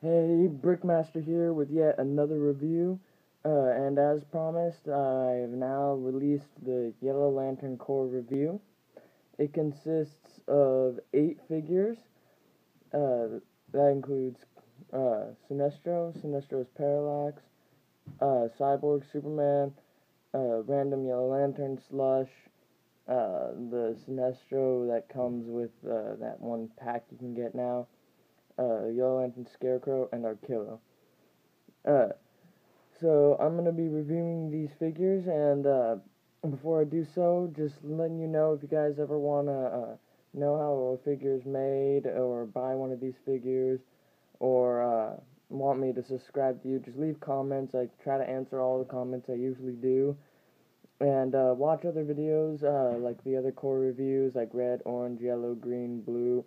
Hey, Brickmaster here with yet another review, and as promised, I've now released the Yellow Lantern Corps review. It consists of 8 figures. That includes Sinestro, Sinestro's Parallax, Cyborg Superman, Random Yellow Lantern Slush, the Sinestro that comes with that one pack you can get now, Yellow Lantern Scarecrow, and Arquillo. Uh, so I'm going to be reviewing these figures, and before I do so, just letting you know if you guys ever want to know how a figure is made, or buy one of these figures, or want me to subscribe to you, just leave comments. I try to answer all the comments, I usually do. And watch other videos, like the other core reviews, like red, orange, yellow, green, blue,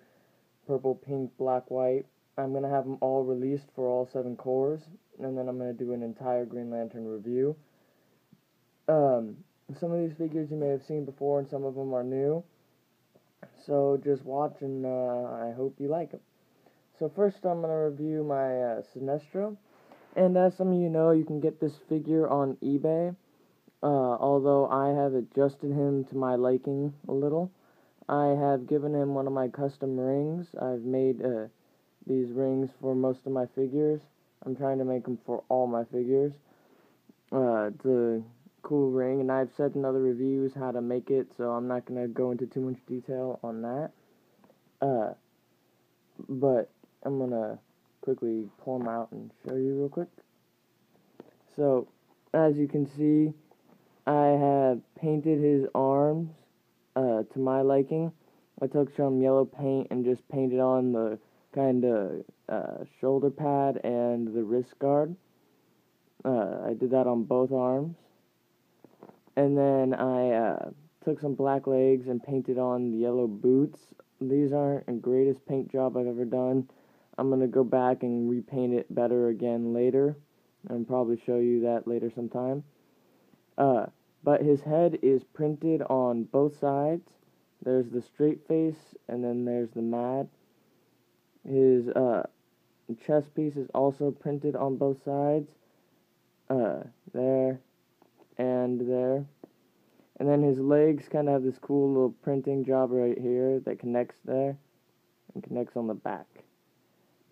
purple, pink, black, white. I'm going to have them all released for all 7 cores, and then I'm going to do an entire Green Lantern review. Some of these figures you may have seen before, and some of them are new. So just watch, and I hope you like them. So first I'm going to review my Sinestro. And as some of you know, you can get this figure on eBay. Although I have adjusted him to my liking a little. I have given him one of my custom rings. I've made these rings for most of my figures. I'm trying to make them for all my figures. It's a cool ring, and I've said in other reviews how to make it, so I'm not going to go into too much detail on that. But I'm going to quickly pull them out and show you real quick. So, as you can see, I have painted his arms to my liking. I took some yellow paint and just painted on the kind of shoulder pad and the wrist guard. I did that on both arms. And then I took some black legs and painted on the yellow boots. These aren't the greatest paint job I've ever done. I'm going to go back and repaint it better again later, and probably show you that later sometime. But his head is printed on both sides. There's the straight face, and then there's the mad. His chest piece is also printed on both sides. There and there. And then his legs kind of have this cool little printing job right here that connects there and connects on the back.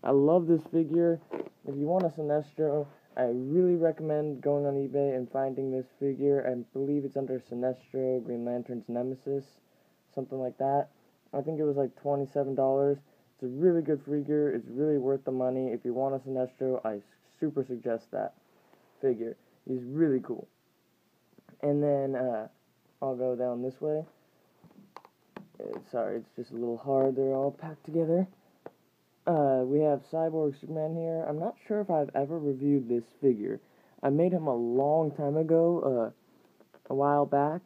I love this figure. If you want a Sinestro, I really recommend going on eBay and finding this figure. I believe it's under Sinestro, Green Lantern's Nemesis, something like that. I think it was like $27. It's a really good figure. It's really worth the money. If you want a Sinestro, I super suggest that figure. He's really cool. And then I'll go down this way. Sorry, it's just a little hard. They're all packed together. We have Cyborg Superman here. I'm not sure if I've ever reviewed this figure. I made him a long time ago, a while back,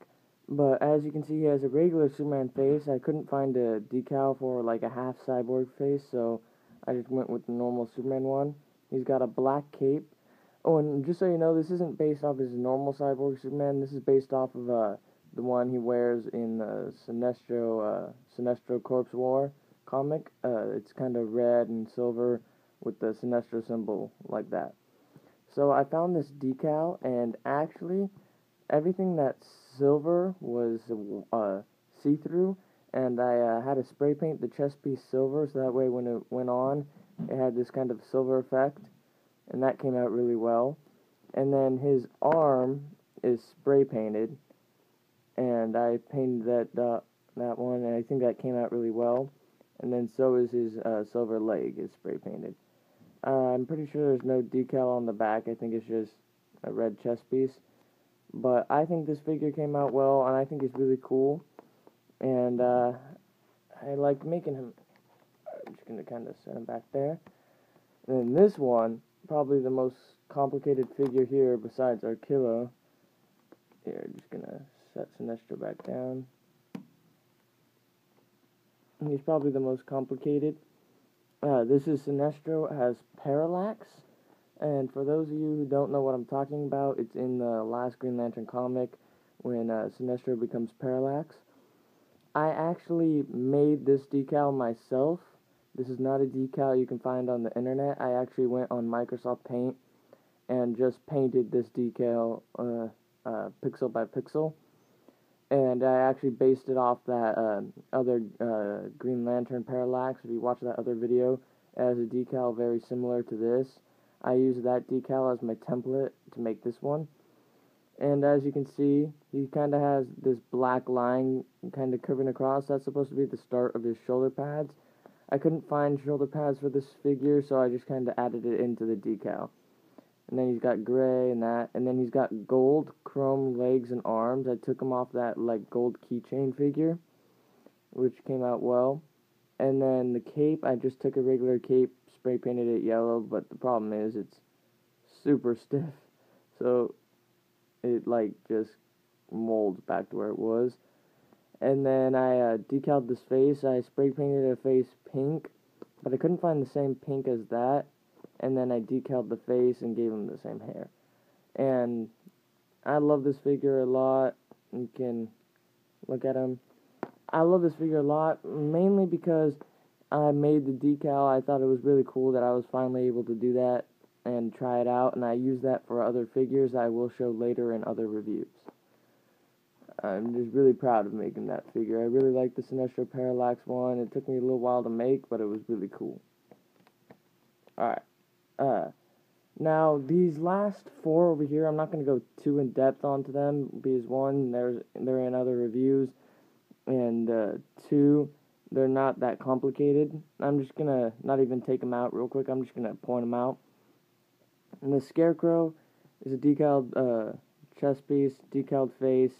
but as you can see, he has a regular Superman face. I couldn't find a decal for like a half Cyborg face, so I just went with the normal Superman one. He's got a black cape. Oh, and just so you know, this isn't based off his normal Cyborg Superman. This is based off of the one he wears in the Sinestro Corpse War comic. It's kind of red and silver with the Sinestro symbol like that. So I found this decal, and actually everything that's silver was see-through, and I had to spray paint the chest piece silver, so that way when it went on, it had this kind of silver effect, and that came out really well. And then his arm is spray painted, and I painted that one, and I think that came out really well. And then so is his silver leg is spray painted. I'm pretty sure there's no decal on the back. I think it's just a red chest piece. But I think this figure came out well, and I think it's really cool. And I like making him. I'm just going to kind of set him back there. And then this one, probably the most complicated figure here besides Arquillo. Here, just going to set Sinestro back down. He's probably the most complicated. This is Sinestro as Parallax. And for those of you who don't know what I'm talking about, it's in the last Green Lantern comic when Sinestro becomes Parallax. I actually made this decal myself This is not a decal you can find on the internet. I actually went on Microsoft Paint and just painted this decal pixel by pixel. And I actually based it off that other Green Lantern Parallax. If you watch that other video, it has a decal very similar to this. I used that decal as my template to make this one. And as you can see, he kind of has this black line kind of curving across. That's supposed to be the start of his shoulder pads. I couldn't find shoulder pads for this figure, so I just kind of added it into the decal. And then he's got gray and that, and then he's got gold chrome legs and arms. I took him off that like gold keychain figure, which came out well. And then the cape, I just took a regular cape, spray painted it yellow, but the problem is it's super stiff, so it like just molds back to where it was. And then I decaled this face. I spray painted a face pink, but I couldn't find the same pink as that. And then I decaled the face and gave him the same hair. And I love this figure a lot. You can look at him. I love this figure a lot, mainly because I made the decal. I thought it was really cool that I was finally able to do that and try it out. And I use that for other figures I will show later in other reviews. I'm just really proud of making that figure. I really like the Sinestro Parallax one. It took me a little while to make, but it was really cool. Alright. Now, these last four over here, I'm not going to go too in-depth onto them, because one, they're in other reviews, and two, they're not that complicated. I'm just going to not even take them out real quick. I'm just going to point them out. And the Scarecrow is a decaled chest piece, decaled face,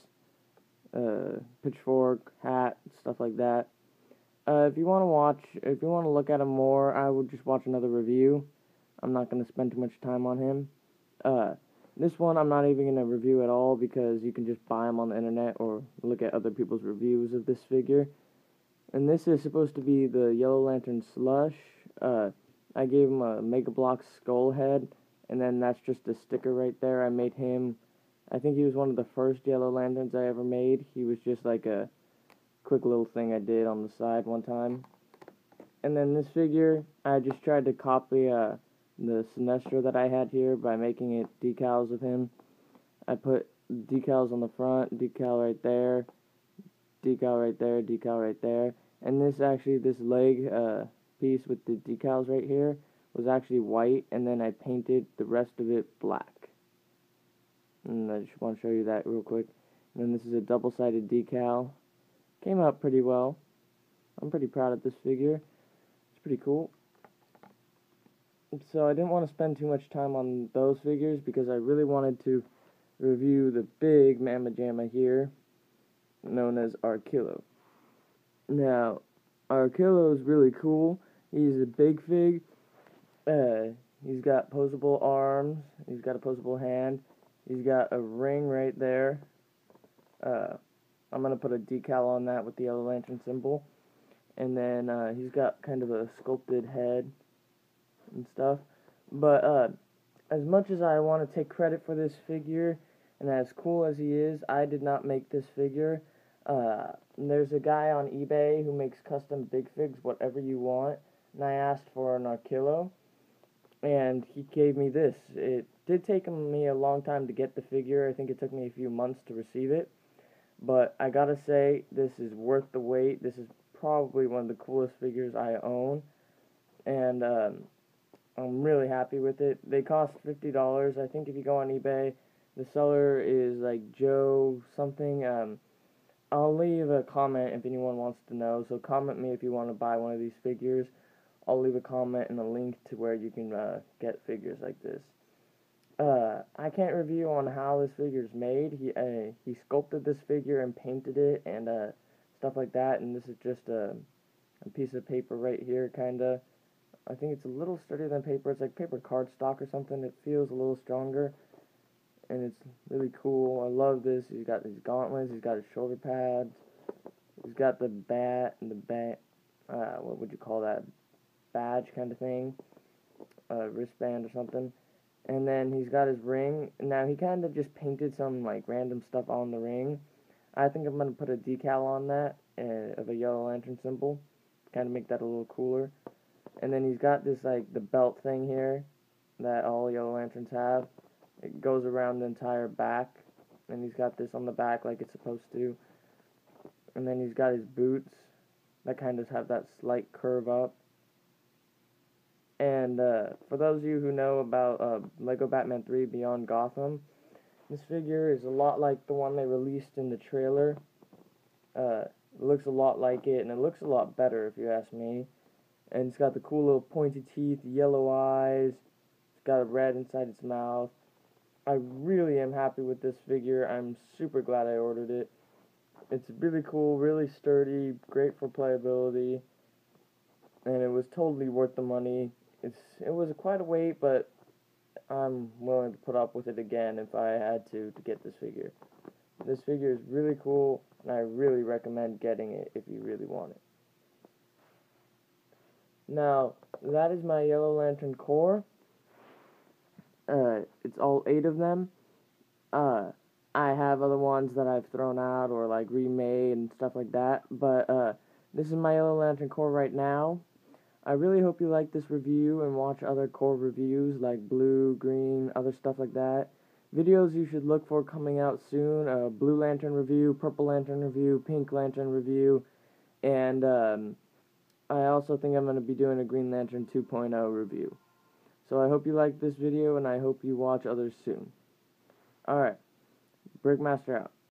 pitchfork, hat, stuff like that. If you want to look at him more, I would just watch another review. I'm not going to spend too much time on him. This one I'm not even going to review at all, because you can just buy him on the internet or look at other people's reviews of this figure. And this is supposed to be the Yellow Lantern Slush. I gave him a Mega Bloks skull head, and then that's just a sticker right there. I made him, I think he was one of the first Yellow Lanterns I ever made. He was just like a quick little thing I did on the side one time. And then this figure, I just tried to copy the Sinestro that I had here by making it decals of him. I put decals on the front, decal right there, decal right there, decal right there. And this leg piece with the decals right here was actually white, and then I painted the rest of it black. And I just want to show you that real quick. And then this is a double-sided decal. Came out pretty well. I'm pretty proud of this figure. It's pretty cool. So I didn't want to spend too much time on those figures, because I really wanted to review the big Mamma Jamma here, known as Arkillo. Now, Arkillo is really cool. He's a big fig. He's got posable arms. He's got a posable hand. He's got a ring right there. I'm going to put a decal on that with the Yellow Lantern symbol. And then he's got kind of a sculpted head and stuff. But as much as I want to take credit for this figure, and as cool as he is, I did not make this figure. There's a guy on eBay who makes custom big figs, whatever you want, and I asked for an Arkillo, and he gave me this. It did take me a long time to get the figure. I think it took me a few months to receive it, but I gotta say, this is worth the wait. This is probably one of the coolest figures I own, and I'm really happy with it. They cost $50. I think if you go on eBay, the seller is like Joe something. I'll leave a comment if anyone wants to know. So comment me if you want to buy one of these figures. I'll leave a comment and a link to where you can get figures like this. I can't review on how this figure is made. He sculpted this figure and painted it and stuff like that. And this is just a piece of paper right here, kinda. I think it's a little sturdier than paper. It's like paper cardstock or something. It feels a little stronger, and it's really cool. I love this. He's got these gauntlets. He's got his shoulder pads. He's got the bat and what would you call that? Badge kind of thing, wristband or something. And then he's got his ring. Now he kind of just painted some like random stuff on the ring. I think I'm gonna put a decal on that of a Yellow Lantern symbol, kind of make that a little cooler. And then he's got this, like, the belt thing here that all Yellow Lanterns have. It goes around the entire back. And he's got this on the back like it's supposed to. And then he's got his boots that kind of have that slight curve up. And for those of you who know about Lego Batman 3 Beyond Gotham, this figure is a lot like the one they released in the trailer. It looks a lot like it, and it looks a lot better if you ask me. And it's got the cool little pointy teeth, yellow eyes, it's got a red inside its mouth. I really am happy with this figure. I'm super glad I ordered it. It's really cool, really sturdy, great for playability, and it was totally worth the money. It was quite a wait, but I'm willing to put up with it again if I had to get this figure. This figure is really cool, and I really recommend getting it if you really want it. Now, that is my Yellow Lantern Corps. It's all 8 of them. I have other ones that I've thrown out or like remade and stuff like that, but this is my Yellow Lantern Corps right now. I really hope you like this review and watch other Corps reviews like blue, green, other stuff like that. Videos you should look for coming out soon: Blue Lantern review, Purple Lantern review, Pink Lantern review, and I also think I'm going to be doing a Green Lantern 2.0 review. So I hope you like this video, and I hope you watch others soon. Alright, Brickmaster out.